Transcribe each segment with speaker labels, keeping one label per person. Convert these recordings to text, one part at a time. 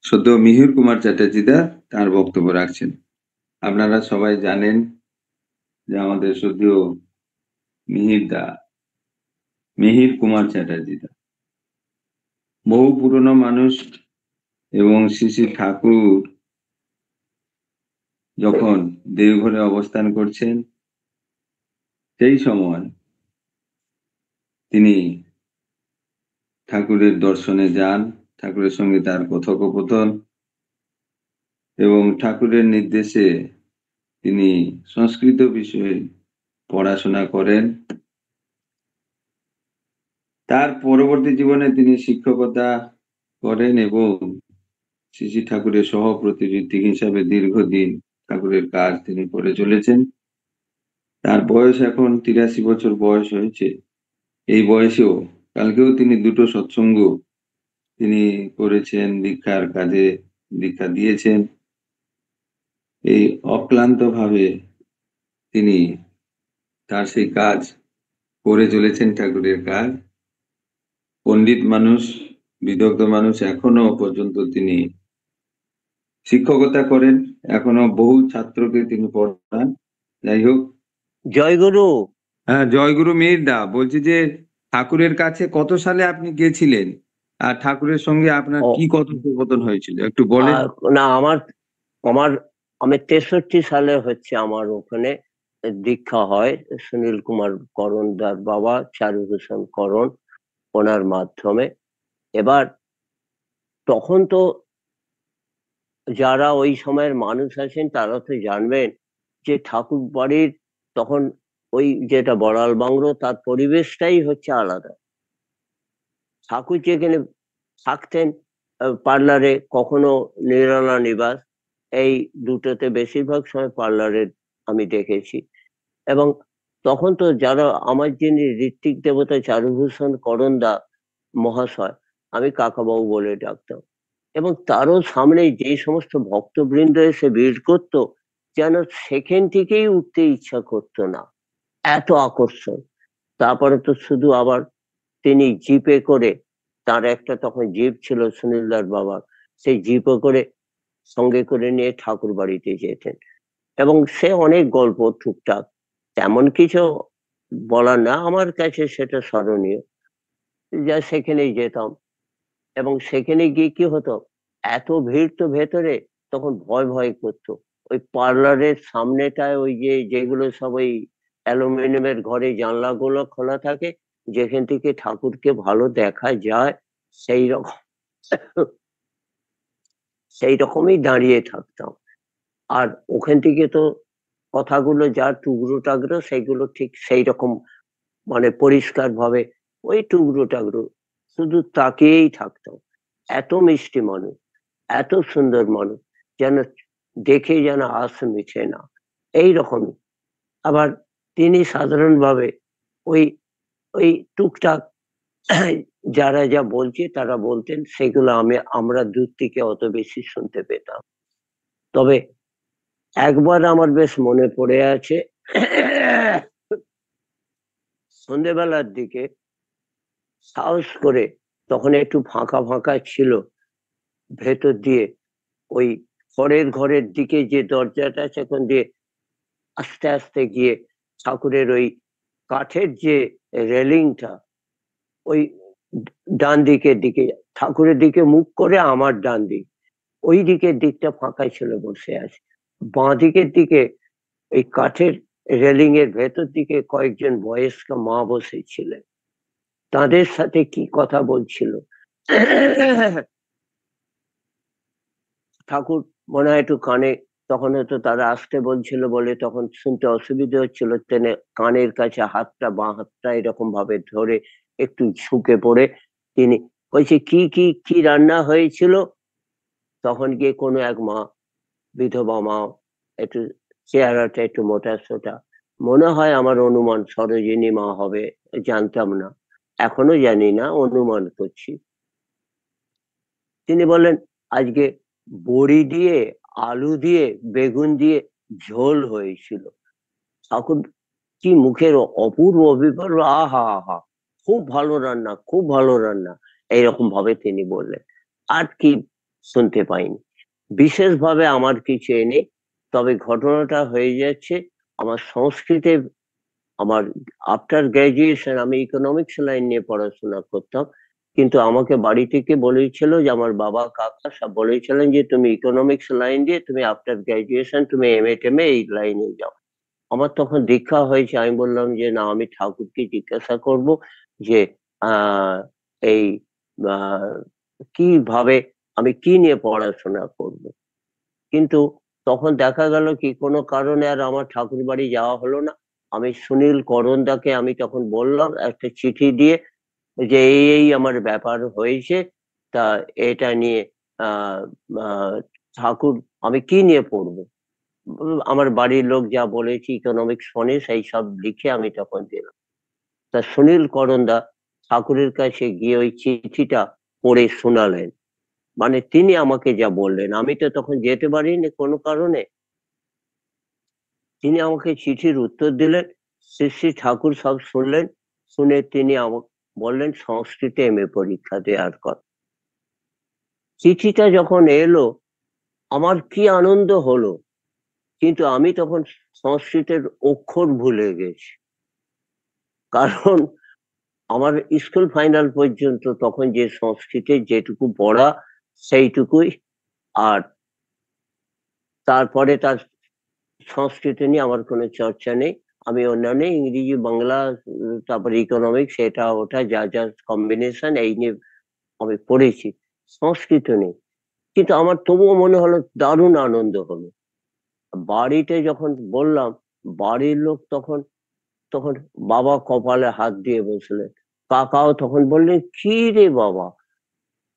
Speaker 1: সদ্য মিহির কুমার চ্যাটার্জিদা তার বক্তব্য রাখছেন। আপনারা সবাই জানেন যে আমাদের সদ্য মিহিরদা, মিহির কুমার চ্যাটার্জিদা বহু পুরনো মানুষ, এবং শ্রী শ্রী ঠাকুর যখন দেওঘরে অবস্থান করছেন সেই সময় তিনি ঠাকুরের দর্শনে যান, ঠাকুরের সঙ্গে তার কথোপকথন, এবং ঠাকুরের নির্দেশে তিনি সংস্কৃত বিষয়ে পড়াশোনা করেন। তার পরবর্তী জীবনে তিনি শিক্ষকতা করেন এবং শ্রী শ্রী ঠাকুরের সহপ্রতিনিধি হিসাবে দীর্ঘদিন ঠাকুরের কাজ তিনি করে চলেছেন। তার বয়স এখন 83 বছর বয়স হয়েছে। এই বয়সেও কালকেও তিনি দুটো সৎসঙ্গ তিনি করেছেন, দীক্ষার কাজে দীক্ষা দিয়েছেন। এই অক্লান্ত ভাবে তিনি তার সেই কাজ করে চলেছেন, ঠাকুরের কাজ। পণ্ডিত মানুষ, বিদগ্ধ মানুষ, এখনো পর্যন্ত তিনি শিক্ষকতা করেন, এখনো বহু ছাত্রকে তিনি পড়ান। যাই হোক,
Speaker 2: জয়গুরু।
Speaker 1: হ্যাঁ, জয়গুরু মিহিরদা। বলছি যে ঠাকুরের কাছে কত সালে আপনি গেছিলেন, আর ঠাকুরের সঙ্গে আপনার কি কথোপকথন হয়েছিল একটু বলেন।
Speaker 2: না, আমার আমি 63 সালে হচ্ছে আমার ওখানে দীক্ষা হয় সুনীল কুমার করণদার বাবা চারুভূষণ করণ, ওনার মাধ্যমে। এবার তখন তো যারা ওই সময়ের মানুষ আছেন তারা তো জানবেন যে ঠাকুর বাড়ির তখন ওই যেটা বড়াল বাংলো, তার পরিবেশটাই হচ্ছে আলাদা। ঠাকুর যেখানে থাকতেন, পার্লারে, কখনো নিরালা নিবাস, এই দুটোতে বেশিরভাগ সময় পার্লারে আমি দেখেছি। এবং তখন তো যারা আমার যিনি ঋত্বিক দেবতা চারুভূষণ করণদা মহাশয়, আমি কাকাবাবু বলে ডাকতাম, এবং তারও সামনে যে সমস্ত ভক্তবৃন্দ এসে ভিড় করতো, যেন সেখান থেকেই উঠতে ইচ্ছা করতো না, এত আকর্ষণ। তারপরে তো শুধু আবার তিনি জিপে করে, তার একটা তখন জিপ ছিল সুনীলদার বাবার, সেই জিপে করে সঙ্গে করে নিয়ে ঠাকুর বাড়িতে যেতেন। এবং সে অনেক গল্প টুকটাক, তেমন কিছু বলার না, আমার কাছে সেটা স্মরণীয়। যা সেখানেই যেতাম, এবং সেখানে গিয়ে কি হতো, এত ভিড় তো ভেতরে, তখন ভয় ভয় করতো। ওই পার্লারের সামনেটায় ওই যে যেগুলো সব ওই অ্যালুমিনিয়ামের ঘরে জানলাগুলো খোলা থাকে, যেখান থেকে ঠাকুরকে ভালো দেখা যায়, সেই রকম সেই রকমই দাঁড়িয়ে থাকতাম। আর ওখান থেকে তো কথাগুলো যা টুকরো টাকরো সেগুলো ঠিক সেই রকম, মানে পরিষ্কার ভাবে ওই টুকরো টাকরো শুধু তাকিয়েই থাকতাম। এত মিষ্টি মানুষ, এত সুন্দর মানুষ, যেন দেখে যেন আস মিছে না, এই রকমই। আবার তিনি সাধারণভাবে ওই ওই টুকটাক যারা যা বলছে তারা বলতেন, সেগুলো আমরা দূর থেকে অত বেশি শুনতে পেতাম। তবে একবার আমার বেশ মনে পড়ে আছে, সন্ধেবেলার দিকে সাহস করে, তখন একটু ফাঁকা ফাঁকা ছিল, ভেতর দিয়ে ওই ঘরের ঘরের দিকে যে দরজাটা সেখান দিয়ে আস্তে আস্তে গিয়ে ঠাকুরের ওই কাঠের যে রেলিংটা, ওই ডান দিকের দিকে, ঠাকুরের দিকে মুখ করে আমার ডান দিক, ওই দিকের দিকটা ফাঁকা ছিল, বসে আছে। বাঁ দিকের দিকে এই কাঠের রেলিং এর ভেতর দিকে কয়েকজন বয়স্ক মা বসেছিলেন, তাদের সাথে কি কথা বলছিল। ঠাকুর মনে হয় একটু কানে, তখন হয়তো তারা আসতে বলছিল বলে তখন শুনতে অসুবিধা হচ্ছিল, তেনে কানের কাছে হাতটা, বাঁ হাতটা এরকম ভাবে ধরে একটু ঝুঁকে পড়ে তিনি বলছে, কি কি কি রান্না হয়েছিল। তখন গিয়ে কোনো এক মা, বিধবা মা, একটু চেহারাটা একটু মোটা সোটা, মনে হয় আমার অনুমান সরোজিনী মা হবে, জানতাম না, এখনো জানি না, অনুমান করছি। তিনি বলেন, আজকে বড়ি দিয়ে, আলু দিয়ে, বেগুন দিয়ে ঝোল হয়েছিল। ঠাকুর কি মুখের অপূর্ব অভিজ্ঞতা, আহা আহা, খুব ভালো রান্না, খুব ভালো রান্না, এইরকম ভাবে তিনি বললেন। আর কি শুনতে পাইনি। বিশেষভাবে আমার কিছু নেই, তবে ঘটনাটা হয়ে যাচ্ছে আমার সংস্কৃতে। আমার আফটার গ্রাজুয়েশন আমি ইকোনমিক্স লাইন নিয়ে পড়াশোনা করতাম, কিন্তু আমাকে বাড়ি থেকে বলেছিল যে আমার বাবা কাকা সব বলেছিলেন যে তুমি ইকোনমিক্স লাইন দিয়ে তুমি আফটার গ্রাজুয়েশন তুমি এমএ টেমে এই লাইনে যাও। আমার তখন দীক্ষা হয়েছে, আমি বললাম যে না, আমি ঠাকুরকে জিজ্ঞাসা করব যে আহ এই আহ, কিভাবে আমি কি নিয়ে পড়াশোনা করব। কিন্তু তখন দেখা গেল কি কোনো কারণে আর আমার ঠাকুর বাড়ি যাওয়া হলো না। আমি সুনীল করণদাকে আমি তখন বললাম একটা চিঠি দিয়ে যে এই এই আমার ব্যাপার হয়েছে, তা এটা নিয়ে আহ আহ, ঠাকুর আমি কি নিয়ে পড়বো। আমার বাড়ির লোক যা বলেছে ইকোনমিক্স ফোনে সেই সব লিখে আমি তখন দিলাম। তা সুনীল করণদা ঠাকুরের কাছে গিয়ে ওই চিঠিটা পড়ে শোনালেন। মানে তিনি আমাকে যা বললেন, আমি তো তখন যেতে পারিনি কোনো কারণে। তিনি আমাকে চিঠির উত্তর দিলেন, শ্রী শ্রী ঠাকুর সব শুনলেন। শুনে তিনি আমাকে বললেন সংস্কৃতে এমএ পরীক্ষা দেওয়ার কথা। চিঠিটা যখন এলো আমার কি আনন্দ হলো, কিন্তু আমি তখন সংস্কৃতের অক্ষর ভুলে গেছি। কারণ আমার স্কুল ফাইনাল পর্যন্ত তখন যে সংস্কৃতের যেটুকু পড়া সেইটুকুই। আর তারপরে তার সংস্কৃত নিয়ে আমার কোনো চর্চা নেই। আমি অন্যান্য ইংরেজি বাংলা তারপরে ইকোনমিক্স এটা ওটা যা যা কম্বিনেশন এই নিয়ে আমি পড়েছি, সংস্কৃত নেই। কিন্তু আমার তবুও মনে হলো দারুণ আনন্দ হলো। বাড়িতে যখন বললাম, বাড়ির লোক তখন তখন বাবা কপালে হাত দিয়ে বসলেন, কাকাও তখন বললেন কি রে বাবা,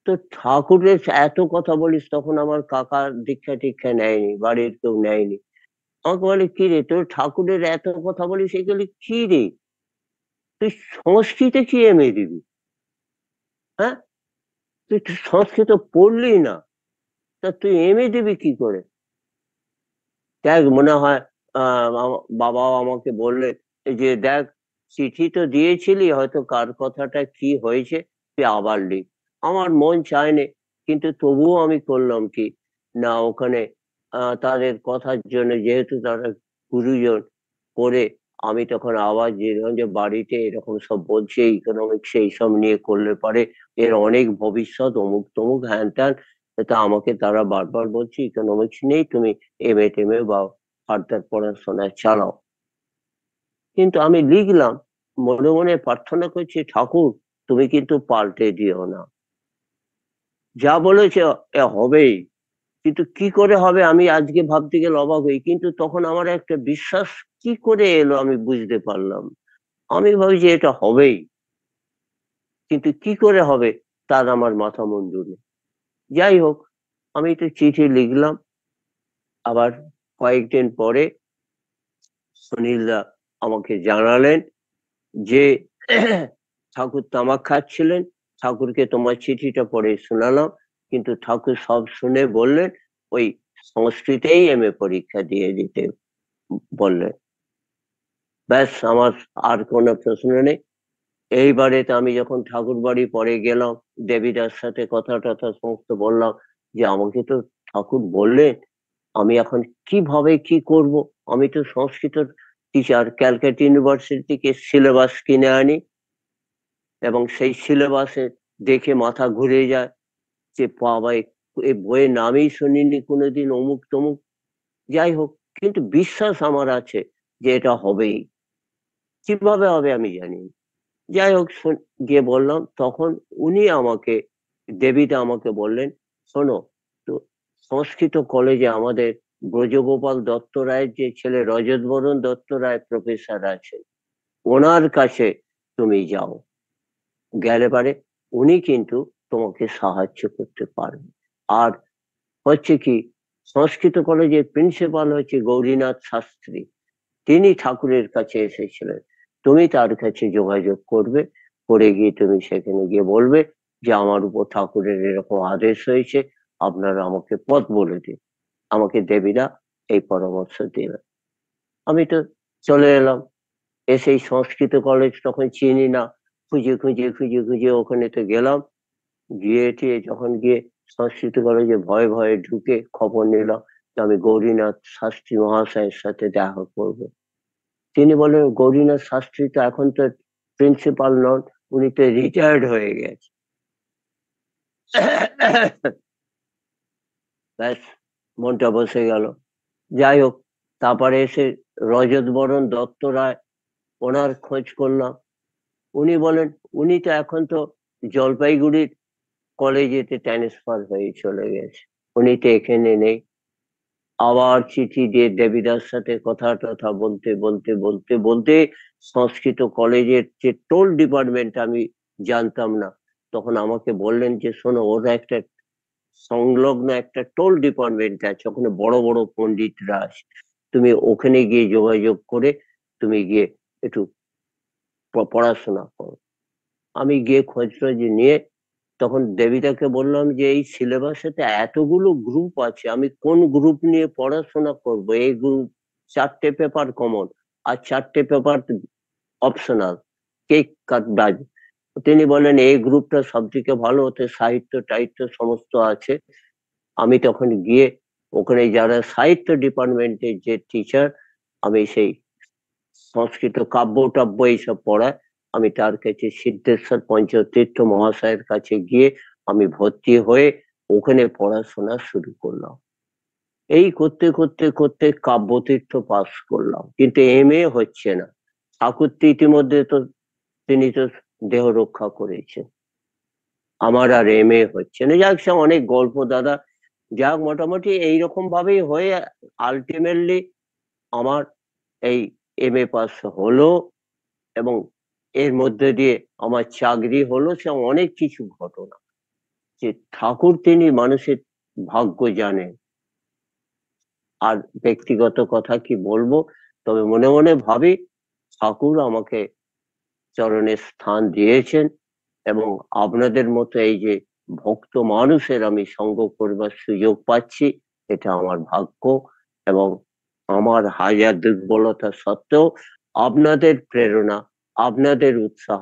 Speaker 2: তো ঠাকুরের এত কথা বলিস। তখন আমার কাকার দীক্ষা টিক্ষা নেয়নি, বাড়ির কেউ নেয়নি। আমাকে বলে কি রে, তোর ঠাকুরের এত কথা বলিস, এগুলি কি রে, তুই সংস্কৃতে কি এমএ দিবি? হ্যাঁ, তুই তো সংস্কৃত পড়লি না, তা তুই এমএ দিবি কি করে? দেখ মনে হয় বাবাও আমাকে বললেন যে দেখ, চিঠি তো দিয়েছিলি, হয়তো কার কথাটা কি হয়েছে তুই আবার লিখ। আমার মন চায়নি, কিন্তু তবুও আমি করলাম কি, না ওখানে তাদের কথার জন্য যেহেতু তারা গুরুজন করে, আমি তখন আবার যে বাড়িতে এরকম সব বলছে ইকোনমিক্স এইসব নিয়ে করলে পারে এর অনেক ভবিষ্যৎ অমুক তমুক হ্যান ত্যান। তা আমাকে তারা বারবার বলছে ইকোনমিক্স নেই, তুমি এমএ টেমে বা ফার্দার পড়াশোনা চালাও। কিন্তু আমি লিখলাম, মনে মনে প্রার্থনা করছি ঠাকুর তুমি কিন্তু পাল্টে দিও না, যা বলেছে হবেই। কিন্তু কি করে হবে আমি আজকে ভাবতে গেলে অবাক হই, কিন্তু তখন আমার একটা বিশ্বাস কি করে এলো আমি বুঝতে পারলাম। আমি ভাবছি এটা হবেই, কিন্তু কি করে হবে তার আমার মাথা মুন্ডু নেই। যাই হোক, আমি তো চিঠি লিখলাম। আবার কয়েকদিন পরে সুনীলদা আমাকে জানালেন যে ঠাকুর তামাক খাচ্ছিলেন, ঠাকুরকে তোমার চিঠিটা পড়ে শোনালাম, কিন্তু ঠাকুর সব শুনে বললেন ওই সংস্কৃতেই এমএ পরীক্ষা দিয়ে দিতে বললেন। ব্যাস, আমার আর কোনো প্রশ্ন নেই। এইবারে তো আমি যখন ঠাকুর বাড়ি পরে গেলাম, দেবীদার সাথে কথা টথা সমস্ত বললাম যে আমাকে তো ঠাকুর বললেন আমি এখন কিভাবে কি করব। আমি তো সংস্কৃত টিচার, ক্যালকাটা ইউনিভার্সিটি থেকে সিলেবাস কিনে আনি এবং সেই সিলেবাসে দেখে মাথা ঘুরে যায় যে বাবা, এই বইয়ের নামেই শুনিনি কোনোদিন, অমুক তমুক। যাই হোক, কিন্তু বিশ্বাস আমার আছে যে এটা হবেই। কিভাবে হবে আমি জানি না। যাই হোক, গিয়ে বললাম, তখন উনি আমাকে, দেবীটা আমাকে বললেন, শোনো, তো সংস্কৃত কলেজে আমাদের ব্রজগোপাল দত্ত রায়ের যে ছেলে রজত বরণ দত্ত রায় প্রফেসর আছেন, ওনার কাছে তুমি যাও, গেলে পারে উনি কিন্তু তোমাকে সাহায্য করতে পারবেন। আর হচ্ছে কি, সংস্কৃত কলেজের প্রিন্সিপাল হচ্ছে গৌরীনাথ শাস্ত্রী, তিনি ঠাকুরের কাছে এসেছিলেন। তুমি তার কাছে যোগাযোগ করবে, করে গিয়ে তুমি সেখানে গিয়ে বলবে যে আমার উপর ঠাকুরের এরকম আদেশ হয়েছে, আপনারা আমাকে পথ বলে দিন। আমাকে দেবীরা এই পরামর্শ দিলেন। আমি তো চলে এলাম। এসে এই সংস্কৃত কলেজ তখন চিনি না, খুঁজে খুঁজে খুঁজে খুঁজে ওখানে তো গেলাম। গিয়ে টিয়ে যখন গিয়ে সংস্কৃত কলেজে ভয়ে ভয়ে ঢুকে খবর নিলাম যে আমি গৌরীনাথ শাস্ত্রী মহাশয়ের সাথে দেখা করব। তিনি বলেন, গৌরীনাথ শাস্ত্রী তো এখন তো প্রিন্সিপাল নন, উনি তো রিটায়ার্ড হয়ে গেছে। ব্যাস, মনটা বসে গেল। যাই হোক, তারপরে এসে রজত বরণ দত্ত রায়, ওনার খোঁজ করলাম। উনি বলেন উনি তো এখন তো জলপাইগুড়ির কলেজেতে ট্রান্সফার হয়ে চলে গেছে, উনি তো এখানে নেই। আবার চিঠি দিয়ে দেবীদার সাথে কথা টথা বলতে বলতে বলতে বলতে সংস্কৃত কলেজের যে টোল ডিপার্টমেন্ট আমি জানতাম না, তখন আমাকে বললেন যে শোনো, ওরা একটা সংলগ্ন একটা টোল ডিপার্টমেন্ট আছে, ওখানে বড় বড় পণ্ডিতরা আছে, তুমি ওখানে গিয়ে যোগাযোগ করে তুমি গিয়ে একটু পড়াশোনা করো। আমি গিয়ে খোঁজ টোজ নিয়ে তখন দেবিতাকে বললাম যে এই সিলেবাসেতে এতগুলো গ্রুপ আছে, আমি কোন গ্রুপ নিয়ে পড়াশোনা করব? এই গ্রুপ 4টে পেপার কমন আর 4টে পেপার অপশনাল, কে কাটবে? তিনি বলেন এই গ্রুপটা সব থেকে ভালো, ওতে সাহিত্য টাহিত্য সমস্ত আছে। আমি তখন গিয়ে ওখানে যারা সাহিত্য ডিপার্টমেন্টের যে টিচার, আমি সেই সংস্কৃত কাব্য টাব্য এইসব পড়ায়, আমি তার কাছে সিদ্ধেশ্বর পঞ্চতীর্থ মহাশয়ের কাছে গিয়ে আমি ভর্তি হয়ে ওখানে পড়াশোনা শুরু করলাম। এই করতে করতে করতে কাব্যতীর্থ পাস করলাম, কিন্তু এমএ হচ্ছে না। ঠাকুর তো ইতিমধ্যে তো তিনি তো দেহ রক্ষা করেছেন, আমার আর এমএ হচ্ছে না। যাক, সে অনেক গল্প দাদা। যাক, মোটামুটি এইরকম ভাবেই হয়ে আলটিমেটলি আমার এই এমএ পাস হলো, এবং এর মধ্যে দিয়ে আমার চাকরি হলো। সে অনেক কিছু ঘটনা, যে ঠাকুর তিনি মানুষের ভাগ্য জানেন। আর ব্যক্তিগত কথা কি বলবো, তবে মনে মনে ভাবি ঠাকুর আমাকে চরণে স্থান দিয়েছেন, এবং আপনাদের মতো এই যে ভক্ত মানুষের আমি সঙ্গ করবার সুযোগ পাচ্ছি, এটা আমার ভাগ্য। এবং আমার হাজার দুর্বলতা সত্ত্বেও আপনাদের প্রেরণা, আপনাদের উৎসাহ,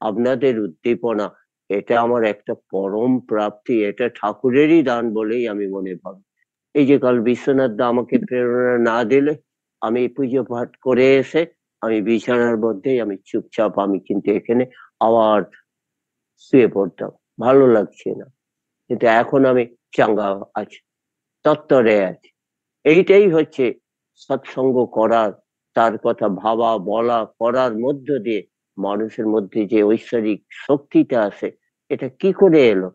Speaker 2: আপনাদের উদ্দীপনা, এটা আমার একটা পরম প্রাপ্তি, এটা ঠাকুরেরই দান বলেই আমি মনে ভাবি। এই যে কাল বিশ্বনাথ দা আমাকে প্রেরণা না দিলে, আমি পুজো পাঠ করে এসে আমি বিছানার মধ্যেই আমি চুপচাপ আমি কিন্তু এখানে আবার শুয়ে পড়তাম, ভালো লাগছে না। কিন্তু এখন আমি চাঙ্গা আছি, তত্তরে আছি। এইটাই হচ্ছে সৎসঙ্গ করার, তার কথা ভাবা বলা করার মধ্য দিয়ে মানুষের মধ্যে যে ঐশ্বরিক শক্তিটা আসে, এটা কি করে এলো?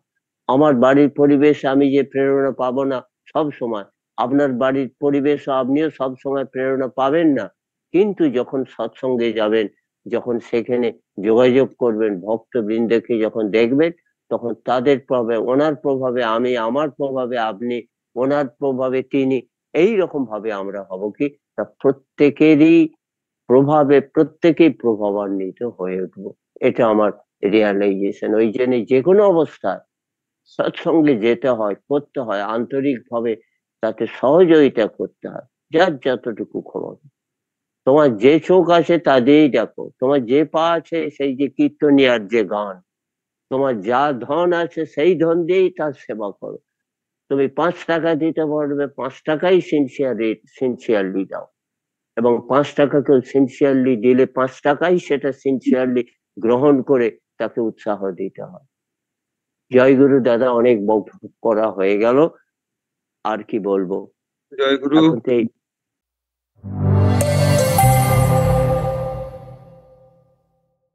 Speaker 2: আমার বাড়ির পরিবেশ আমি যে প্রেরণা পাবো না সব সময়, আপনার বাড়ির পরিবেশ আপনিও সব সময় প্রেরণা পাবেন না। কিন্তু যখন সৎসঙ্গে যাবেন, যখন সেখানে যোগাযোগ করবেন, ভক্তবৃন্দকে যখন দেখবেন, তখন তাদের প্রভাবে, ওনার প্রভাবে আমি, আমার প্রভাবে আপনি, ওনার প্রভাবে তিনি, এই রকম ভাবে আমরা হব কি, তা প্রত্যেকেরই প্রভাবে প্রত্যেকেই প্রভাবান্বিত হয়ে উঠবো। এটা আমার রিয়ালাইজেশন। ওই জন্য যে কোনো অবস্থায় সৎসঙ্গে যেতে হয়, করতে হয় আন্তরিক ভাবে, তাতে সহযোগিতা করতে হয়, যার যতটুকু ক্ষমতা। তোমার যে চোখ আছে তা দিয়েই দেখো, তোমার যে পা আছে সেই যে কীর্তনিয়ার যে গান, তোমার যা ধন আছে সেই ধন দিয়েই তার সেবা করো। তুমি 5 টাকা দিতে পারবে, 5 টাকাই সিনসিয়ারলি দাও, এবং 5 টাকা কেউ সিনসিয়ারলি দিলে 5 টাকাই সেটা সিনসিয়ারলি গ্রহণ করে তাকে উৎসাহ দিতে হয়। জয় গুরু দাদা, অনেক বকবক করা হয়ে গেল, আর কি বলবো।
Speaker 1: জয় গুরু।
Speaker 2: এখন তো এই